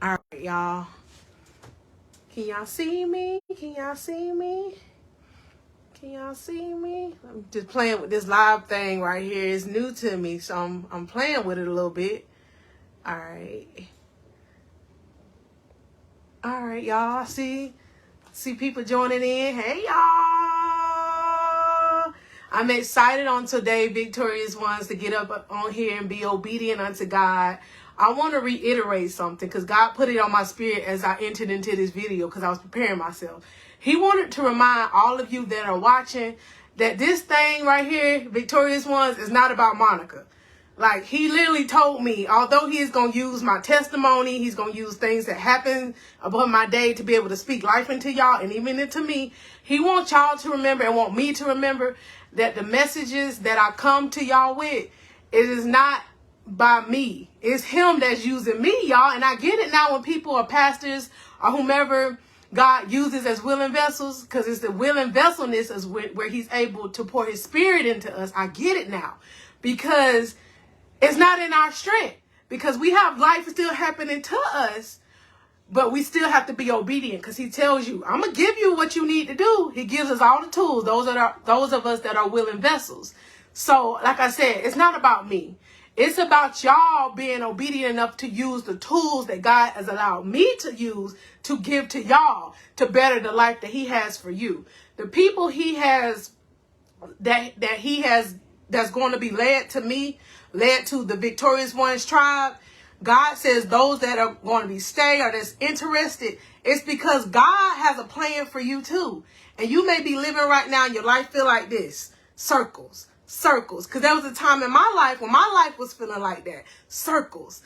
All right, y'all. Can y'all see me? Can y'all see me? Can y'all see me? I'm just playing with this live thing right here. It's new to me, so I'm playing with it a little bit. All right. All right, y'all. See people joining in. Hey, y'all. I'm excited on today, Victorious Ones, to get up on here and be obedient unto God. I want to reiterate something because God put it on my spirit as I entered into this video because I was preparing myself. He wanted to remind all of you that are watching that this thing right here, Victorious Ones, is not about Monica. Like, he literally told me, although he is going to use my testimony, he's going to use things that happen upon my day to be able to speak life into y'all and even into me. He wants y'all to remember and want me to remember that the messages that I come to y'all with, it is not by me. It's him that's using me, y'all. And I get it now when people are pastors or whomever God uses as willing vessels, because it's the willing vesselness is where he's able to pour his spirit into us. I get it now because it's not in our strength, because we have life still happening to us, but we still have to be obedient because he tells you, I'm going to give you what you need to do. He gives us all the tools, those of us that are willing vessels. So like I said, it's not about me. It's about y'all being obedient enough to use the tools that God has allowed me to use to give to y'all to better the life that he has for you. The people he has that's going to be led to me, led to the Victorious Ones tribe. God says those that are going to be stay or that's interested, it's because God has a plan for you too. And you may be living right now and your life feel like this. Circles. Because there was a time in my life when my life was feeling like that. Circles.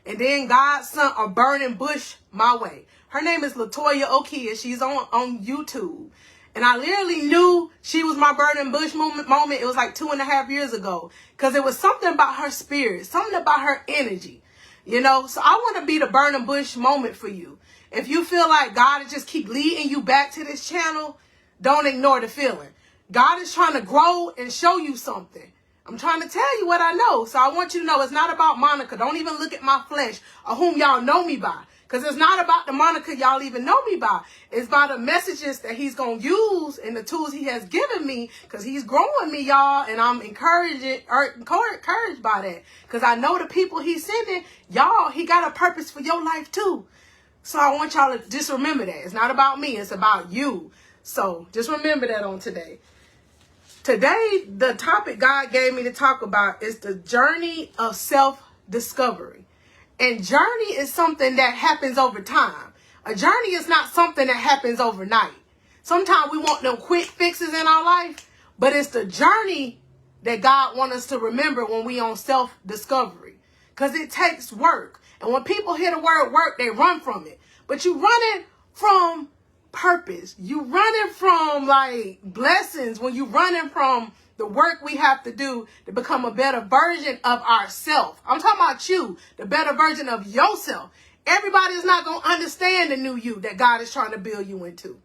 And then God sent a burning bush my way. Her name is Latoya Okia. She's on YouTube. And I literally knew she was my burning bush moment. It was like 2.5 years ago. Because it was something about her spirit. Something about her energy. You know, so I want to be the burning bush moment for you. If you feel like God is just keep leading you back to this channel, don't ignore the feeling. God is trying to grow and show you something. I'm trying to tell you what I know. So I want you to know it's not about Monica. Don't even look at my flesh or whom y'all know me by. Because it's not about the Monica y'all even know me by. It's by the messages that he's going to use and the tools he has given me. Because he's growing me, y'all. And I'm encouraged by that. Because I know the people he's sending, y'all, he got a purpose for your life too. So I want y'all to just remember that. It's not about me. It's about you. So just remember that on today. Today, the topic God gave me to talk about is the journey of self-discovery. And journey is something that happens over time. A journey is not something that happens overnight. Sometimes we want them quick fixes in our life, but it's the journey that God wants us to remember when we on self-discovery. Because it takes work. And when people hear the word work, they run from it. But you running from purpose. You running from like blessings when you running from the work we have to do to become a better version of ourselves. I'm talking about you, the better version of yourself. Everybody is not going to understand the new you that God is trying to build you into.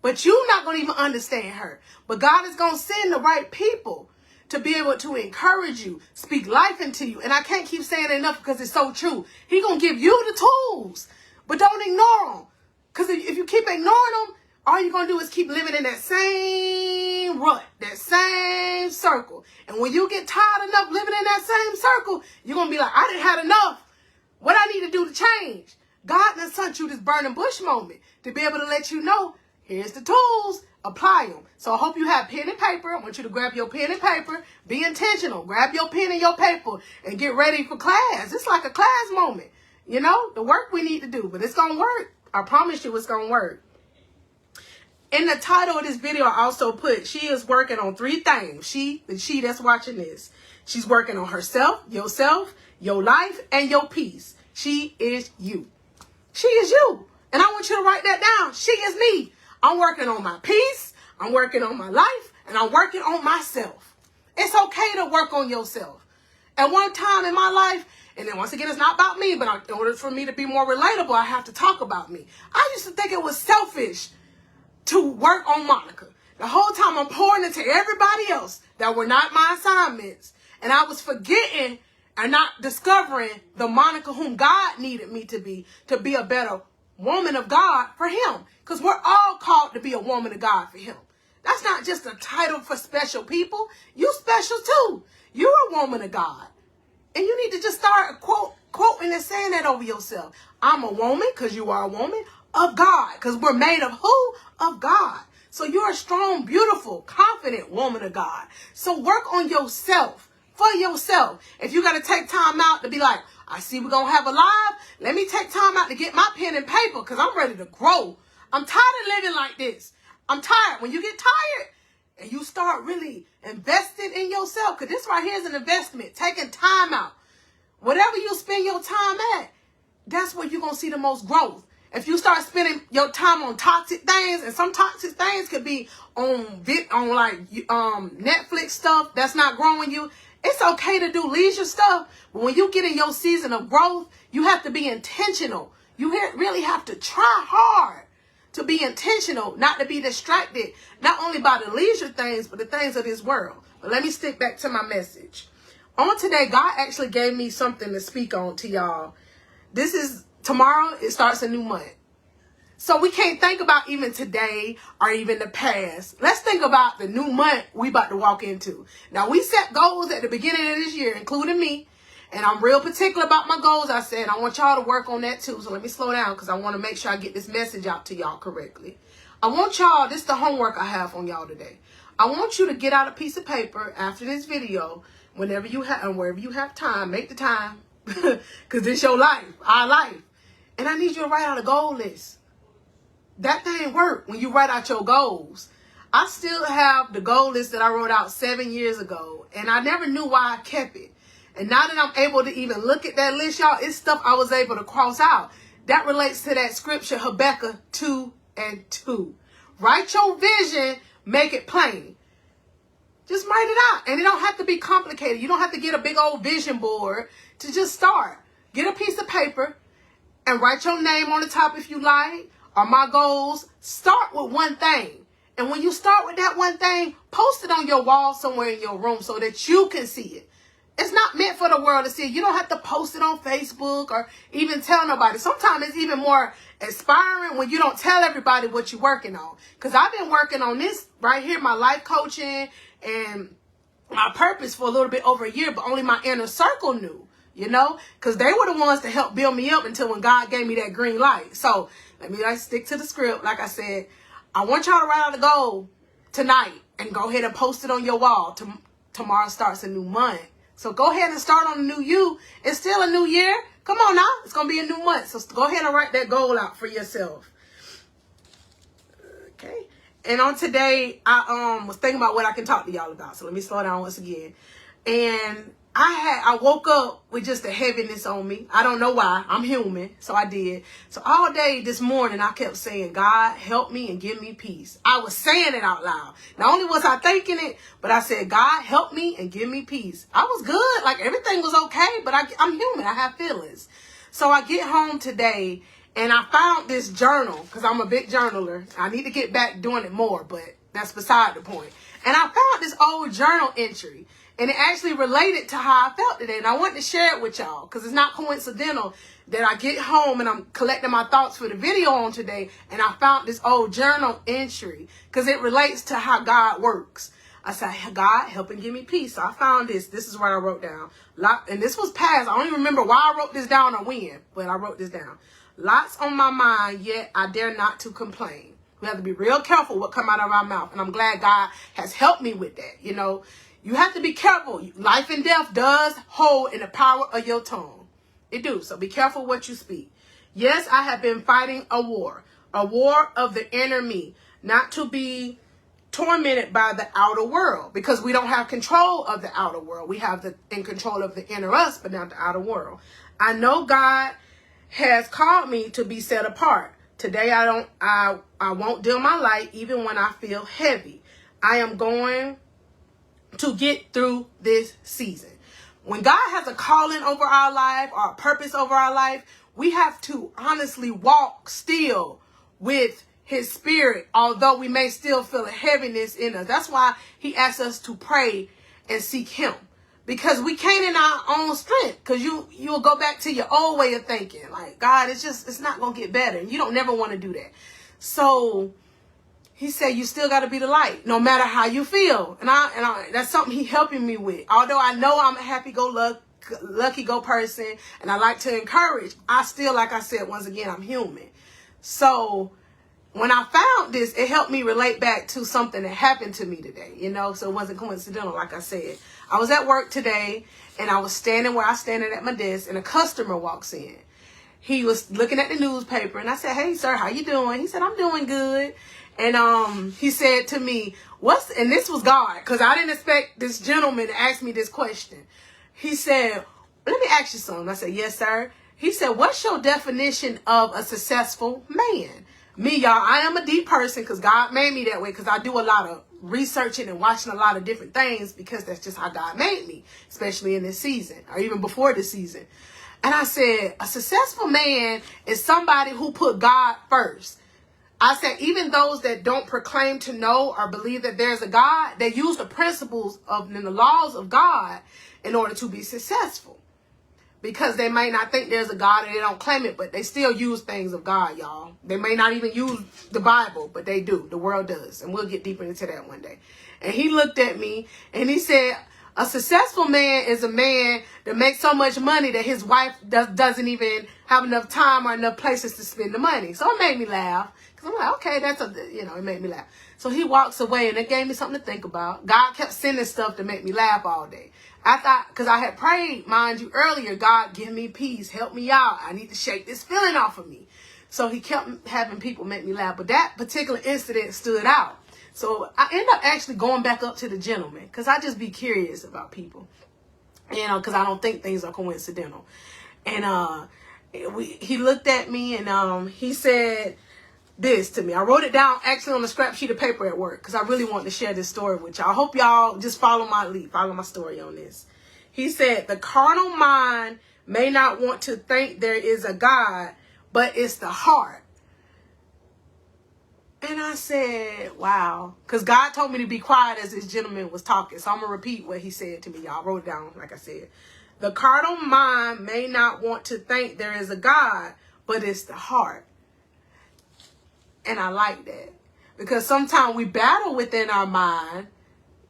But you're not going to even understand her. But God is going to send the right people to be able to encourage you, speak life into you. And I can't keep saying it enough because it's so true. He's going to give you the tools, but don't ignore them. Because if you keep ignoring them, all you're going to do is keep living in that same rut, that same circle. And when you get tired enough living in that same circle, you're going to be like, I didn't have enough. What I need to do to change? God done sent you this burning bush moment to be able to let you know, here's the tools, apply them. So I hope you have pen and paper. I want you to grab your pen and paper. Be intentional. Grab your pen and your paper and get ready for class. It's like a class moment. You know, the work we need to do, but it's going to work. I promise you it's going to work. In the title of this video, I also put, she is working on 3 things. The she that's watching this. She's working on herself, your life, and your peace. She is you. She is you. And I want you to write that down. She is me. I'm working on my peace. I'm working on my life. And I'm working on myself. It's okay to work on yourself. At one time in my life, and then once again, it's not about me, but in order for me to be more relatable, I have to talk about me. I used to think it was selfish to work on Monica. The whole time I'm pouring into everybody else that were not my assignments. And I was forgetting and not discovering the Monica whom God needed me to be a better woman of God for him. Because we're all called to be a woman of God for him. That's not just a title for special people. You special too. You're a woman of God. And you need to just start quoting and saying that over yourself. I'm a woman, because you are a woman, of God. Because we're made of who? Of God. So you're a strong, beautiful, confident woman of God. So work on yourself, for yourself. If you got to take time out to be like, I see we're going to have a live. Let me take time out to get my pen and paper, because I'm ready to grow. I'm tired of living like this. I'm tired. When you get tired and you start really investing in yourself, because this right here is an investment, taking time out. Whatever you spend your time at, that's where you're going to see the most growth. If you start spending your time on toxic things, and some toxic things could be on like Netflix stuff that's not growing you, it's okay to do leisure stuff. But when you get in your season of growth, you have to be intentional. You really have to try hard to be intentional, not to be distracted, not only by the leisure things, but the things of this world. But let me stick back to my message. On today, God actually gave me something to speak on to y'all. Tomorrow, it starts a new month. So we can't think about even today or even the past. Let's think about the new month we about to walk into. Now, we set goals at the beginning of this year, including me. And I'm real particular about my goals. I said, I want y'all to work on that too. So let me slow down, because I want to make sure I get this message out to y'all correctly. I want y'all, this is the homework I have on y'all today. I want you to get out a piece of paper after this video, whenever you have, and wherever you have time, make the time, because this your life, our life. And I need you to write out a goal list. That thing work when you write out your goals. I still have the goal list that I wrote out 7 years ago, and I never knew why I kept it. And now that I'm able to even look at that list, y'all, it's stuff I was able to cross out. That relates to that scripture, Habakkuk 2:2. Write your vision, make it plain. Just write it out. And it don't have to be complicated. You don't have to get a big old vision board to just start. Get a piece of paper and write your name on the top if you like, or my goals. Start with one thing. And when you start with that one thing, post it on your wall somewhere in your room so that you can see it. It's not meant for the world to see. You don't have to post it on Facebook or even tell nobody. Sometimes it's even more inspiring when you don't tell everybody what you're working on. Because I've been working on this right here, my life coaching and my purpose, for a little bit over a year, but only my inner circle knew, you know, because they were the ones to help build me up until when God gave me that green light. So let me stick to the script. Like I said, I want y'all to write out a goal tonight and go ahead and post it on your wall. Tomorrow starts a new month. So go ahead and start on the new you. It's still a new year. Come on now. It's going to be a new month. So go ahead and write that goal out for yourself. Okay. And on today, I was thinking about what I can talk to y'all about. So let me slow down once again. And I woke up with just a heaviness on me. I don't know why. I'm human. So I did. So all day this morning, I kept saying, God, help me and give me peace. I was saying it out loud. Not only was I thinking it, but I said, God, help me and give me peace. I was good. Like everything was okay, but I'm human. I have feelings. So I get home today and I found this journal, because I'm a big journaler. I need to get back doing it more, but that's beside the point. And I found this old journal entry. And it actually related to how I felt today. And I wanted to share it with y'all, because it's not coincidental that I get home and I'm collecting my thoughts for the video on today. And I found this old journal entry because it relates to how God works. I said, God, help and give me peace. So I found this. This is what I wrote down. And this was past. I don't even remember why I wrote this down or when, but I wrote this down. Lots on my mind, yet I dare not to complain. We have to be real careful what come out of our mouth. And I'm glad God has helped me with that, you know. You have to be careful. Life and death does hold in the power of your tongue. It do. So be careful what you speak. Yes, I have been fighting a war of the inner me, not to be tormented by the outer world, because we don't have control of the outer world. We have in control of the inner us, but not the outer world. I know God has called me to be set apart. Today, I won't dim my light even when I feel heavy. I am going to get through this season. When God has a calling over our life or a purpose over our life, we have to honestly walk still with his spirit, although we may still feel a heaviness in us. That's why he asks us to pray and seek him. Because we can't in our own strength. Because you'll go back to your old way of thinking. Like, God, it's not going to get better. And you don't never want to do that. So he said, you still got to be the light, no matter how you feel. And that's something he helping me with. Although I know I'm a happy-go-lucky person, and I like to encourage, I still, like I said, once again, I'm human. So when I found this, it helped me relate back to something that happened to me today, you know, so it wasn't coincidental, like I said. I was at work today, and I was standing where I standing at my desk, and a customer walks in. He was looking at the newspaper, and I said, hey, sir, how you doing? He said, I'm doing good. And he said to me, and this was God, because I didn't expect this gentleman to ask me this question. He said, let me ask you something. I said, yes, sir. He said, what's your definition of a successful man? Me, y'all, I am a deep person because God made me that way, because I do a lot of researching and watching a lot of different things, because that's just how God made me, especially in this season or even before this season. And I said, a successful man is somebody who put God first. I said, even those that don't proclaim to know or believe that there's a God, they use the principles of and the laws of God in order to be successful. Because they may not think there's a God and they don't claim it, but they still use things of God, y'all. They may not even use the Bible, but they do. The world does. And we'll get deeper into that one day. And he looked at me and he said, a successful man is a man that makes so much money that his wife doesn't even have enough time or enough places to spend the money. So it made me laugh. Because I'm like, okay, it made me laugh. So he walks away, and it gave me something to think about. God kept sending stuff to make me laugh all day. I thought, because I had prayed, mind you, earlier, God, give me peace, help me out. I need to shake this feeling off of me. So he kept having people make me laugh. But that particular incident stood out. So I ended up actually going back up to the gentleman, because I just be curious about people, because I don't think things are coincidental. And he looked at me, and he said this to me. I wrote it down actually on a scrap sheet of paper at work, because I really want to share this story with y'all. I hope y'all just follow my lead, follow my story on this. He said, the carnal mind may not want to think there is a God, but it's the heart. And I said, wow, because God told me to be quiet as this gentleman was talking. So I'm going to repeat what he said to me, y'all. I wrote it down, like I said. The carnal mind may not want to think there is a God, but it's the heart. And I like that, because sometimes we battle within our mind,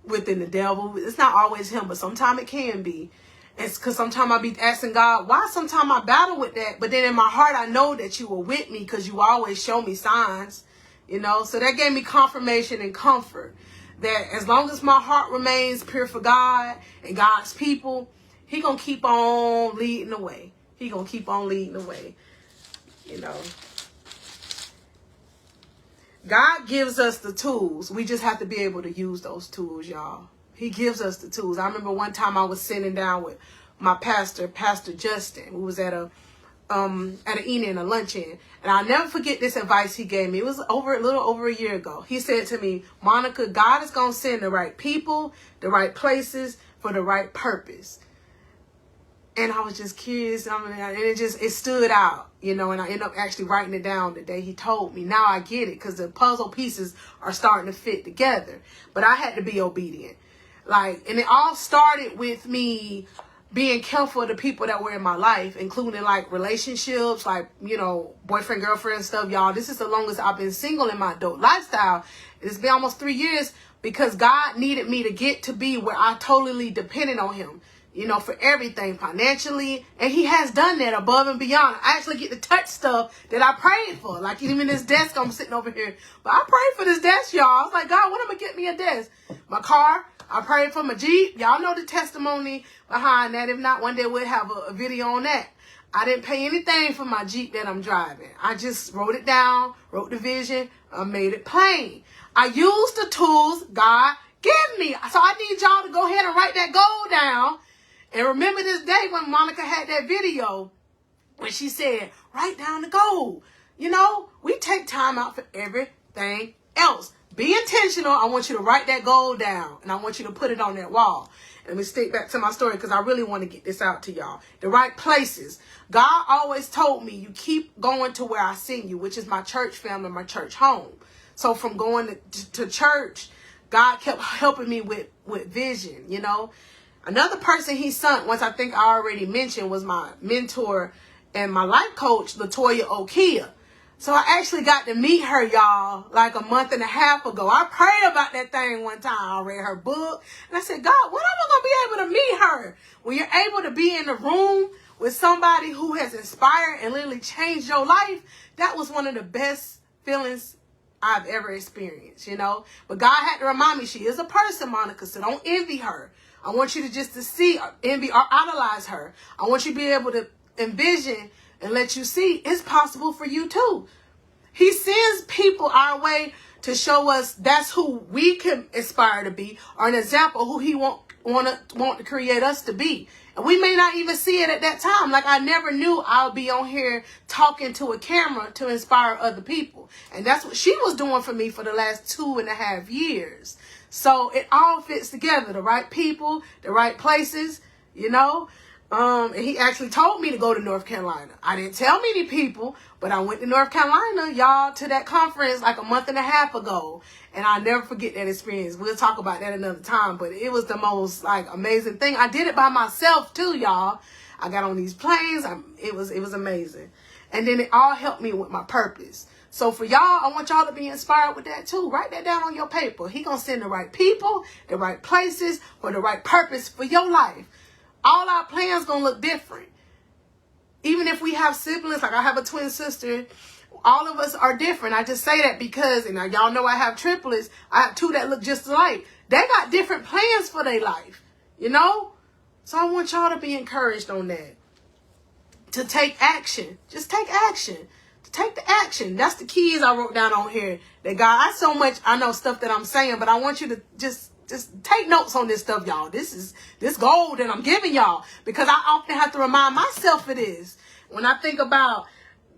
within the devil. It's not always him, but sometimes it can be. It's because sometimes I be asking God, why sometimes I battle with that? But then in my heart, I know that you were with me, because you always show me signs, So that gave me confirmation and comfort that as long as my heart remains pure for God and God's people, he going to keep on leading the way. He going to keep on leading the way, God gives us the tools. We just have to be able to use those tools, y'all. He gives us the tools. I remember one time I was sitting down with my pastor, Pastor Justin, who was at an evening, a luncheon. And I'll never forget this advice he gave me. It was a little over a year ago. He said to me, Monica, God is going to send the right people, the right places for the right purpose. And I was just curious, and it stood out, and I ended up actually writing it down the day he told me. Now I get it, because the puzzle pieces are starting to fit together. But I had to be obedient. And it all started with me being careful of the people that were in my life, including relationships, boyfriend, girlfriend stuff, y'all. This is the longest I've been single in my adult lifestyle. It's been almost 3 years, because God needed me to get to be where I totally depended on him. For everything financially. And he has done that above and beyond. I actually get to touch stuff that I prayed for. Even this desk I'm sitting over here. But I prayed for this desk, y'all. I was like, God, when am I get me a desk? My car, I prayed for my Jeep. Y'all know the testimony behind that. If not, one day we'll have a video on that. I didn't pay anything for my Jeep that I'm driving. I just wrote it down, wrote the vision, made it plain. I used the tools God gave me. So I need y'all to go ahead and write that goal down. And remember this day when Monica had that video, when she said, write down the goal. We take time out for everything else. Be intentional. I want you to write that goal down, and I want you to put it on that wall. Let me stick back to my story, because I really want to get this out to y'all. The right places. God always told me, you keep going to where I send you, which is my church family, my church home. So from going to church, God kept helping me with vision, Another person he sent, once I think I already mentioned, was my mentor and my life coach, Latoya Okia. So I actually got to meet her, y'all, like a month and a half ago. I prayed about that thing one time. I read her book. And I said, God, when am I going to be able to meet her? When you're able to be in the room with somebody who has inspired and literally changed your life, that was one of the best feelings I've ever experienced, you know. But God had to remind me, she is a person, Monica, so don't envy her. I want you to just to see, envy or idolize her. I want you to be able to envision and let you see it's possible for you too. He sends people our way to show us that's who we can aspire to be, or an example who he want to create us to be. And we may not even see it at that time. Like, I never knew I would be on here talking to a camera to inspire other people. And that's what she was doing for me for the last 2.5 years. So it all fits together. The right people, the right places, you know. And he actually told me to go to North Carolina. I didn't tell many people, but I went to North Carolina, y'all, to that conference like a month and a half ago. And I'll never forget that experience. We'll talk about that another time. But it was the most, like, amazing thing. I did it by myself, too, y'all. I got on these planes. It was amazing. And then it all helped me with my purpose. So for y'all, I want y'all to be inspired with that, too. Write that down on your paper. He going to send the right people, the right places, for the right purpose for your life. All our plans going to look different. Even if we have siblings, like I have a twin sister, all of us are different. I just say that because, and y'all know I have triplets. I have 2 that look just alike. They got different plans for their life, you know? So I want y'all to be encouraged on that. To take action. Just take action. To take the action. That's the keys I wrote down on here. That God, I know stuff that I'm saying, but I want you to just take notes on this stuff, y'all. This gold that I'm giving y'all, because I often have to remind myself of this when I think about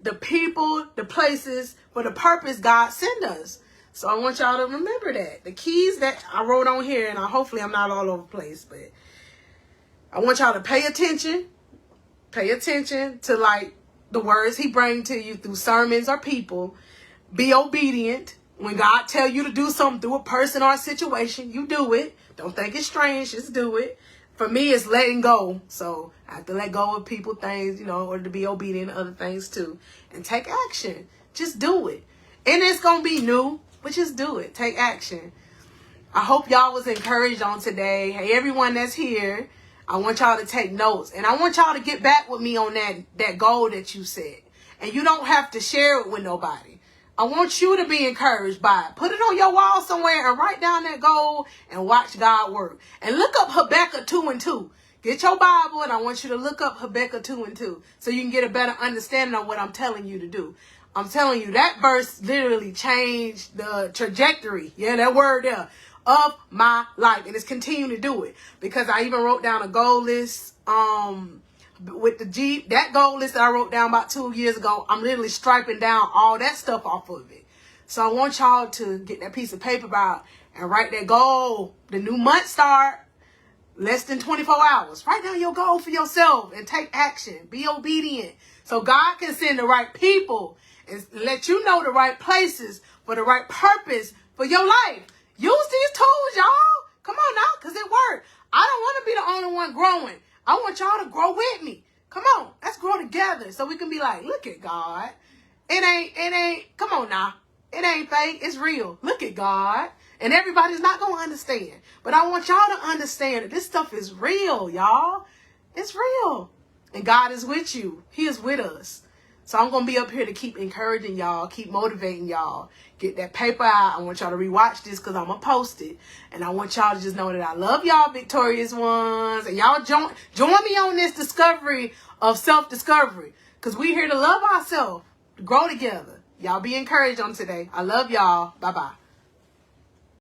the people, the places, for the purpose God sent us. So I want y'all to remember that. The keys that I wrote on here, and hopefully I'm not all over the place, but I want y'all to pay attention. Pay attention to, like, the words he brings to you through sermons or people. Be obedient. When God tell you to do something through a person or a situation, you do it. Don't think it's strange. Just do it. For me, it's letting go. So I have to let go of people, things, you know, in order to be obedient to other things too. And take action. Just do it. And it's going to be new, but just do it. Take action. I hope y'all was encouraged on today. Hey, everyone that's here, I want y'all to take notes. And I want y'all to get back with me on that goal that you set. And you don't have to share it with nobody. I want you to be encouraged by it. Put it on your wall somewhere and write down that goal and watch God work. And look up Habakkuk 2:2. Get your Bible, and I want you to look up Habakkuk 2:2 so you can get a better understanding of what I'm telling you to do. I'm telling you, that verse literally changed the trajectory, yeah, that word there, of my life. And it's continuing to do it, because I even wrote down a goal list with the Jeep. That goal list that I wrote down about 2 years ago, I'm literally striping down all that stuff off of it. So I want y'all to get that piece of paper out and write that goal. The new month start less than 24 hours. Write down your goal for yourself and take action. Be obedient so God can send the right people and let you know the right places for the right purpose for your life. Use these tools, y'all. Come on now, because it worked. I don't want to be the only one growing. I want y'all to grow with me. Come on, let's grow together so we can be like, look at God. It ain't, come on now. It ain't fake, it's real. Look at God. And everybody's not going to understand. But I want y'all to understand that this stuff is real, y'all. It's real. And God is with you. He is with us. So I'm going to be up here to keep encouraging y'all, keep motivating y'all. Get that paper out. I want y'all to rewatch this because I'm going to post it. And I want y'all to just know that I love y'all, victorious ones. And y'all join me on this discovery of self-discovery, because we're here to love ourselves, to grow together. Y'all be encouraged on today. I love y'all. Bye-bye.